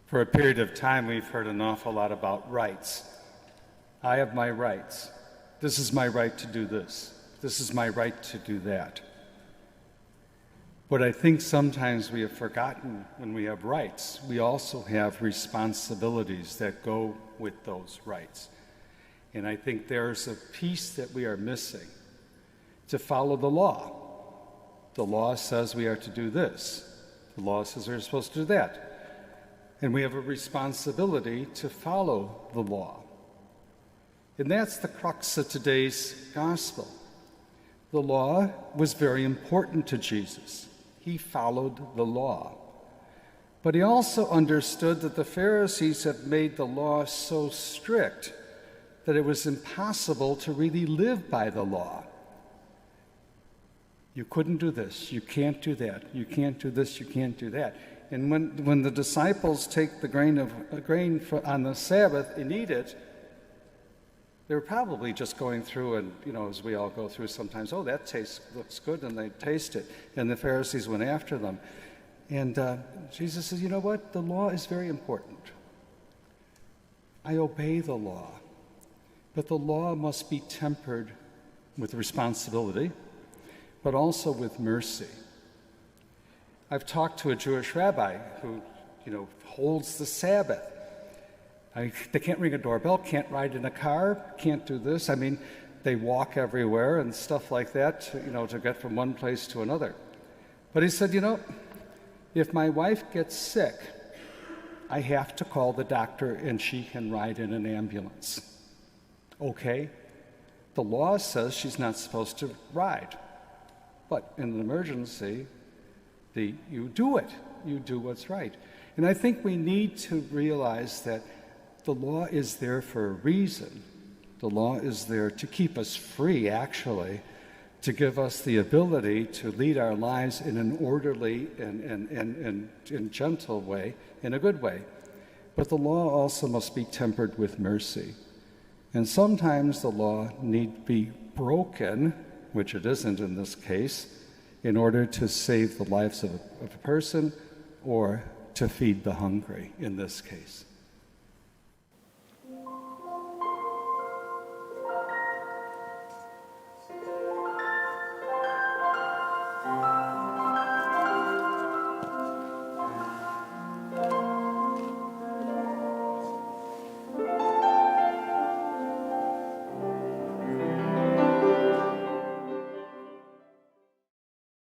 For a period of time, we've heard an awful lot about rights. I have my rights. This is my right to do this. This is my right to do that. But I think sometimes we have forgotten when we have rights, we also have responsibilities that go with those rights. And I think there's a piece that we are missing to follow the law. The law says we are to do this. The law says we're supposed to do that. And we have a responsibility to follow the law. And that's the crux of today's gospel. The law was very important to Jesus. He followed the law. But he also understood that the Pharisees had made the law so strict that it was impossible to really live by the law. You couldn't do this, you can't do that, you can't do this, you can't do that. And when the disciples take the grain on the Sabbath and eat it, they were probably just going through and, as we all go through sometimes, oh, that looks good, and they taste it. And the Pharisees went after them. And Jesus says, you know what? The law is very important. I obey the law. But the law must be tempered with responsibility, but also with mercy. I've talked to a Jewish rabbi who, holds the Sabbath. They can't ring a doorbell, can't ride in a car, can't do this. I mean, they walk everywhere and stuff like that, to get from one place to another. But he said, if my wife gets sick, I have to call the doctor and she can ride in an ambulance. Okay? The law says she's not supposed to ride. But in an emergency, you do it. You do what's right. And I think we need to realize that the law is there for a reason. The law is there to keep us free, actually, to give us the ability to lead our lives in an orderly and gentle way, in a good way. But the law also must be tempered with mercy. And sometimes the law need be broken, which it isn't in this case, in order to save the lives of a person or to feed the hungry in this case.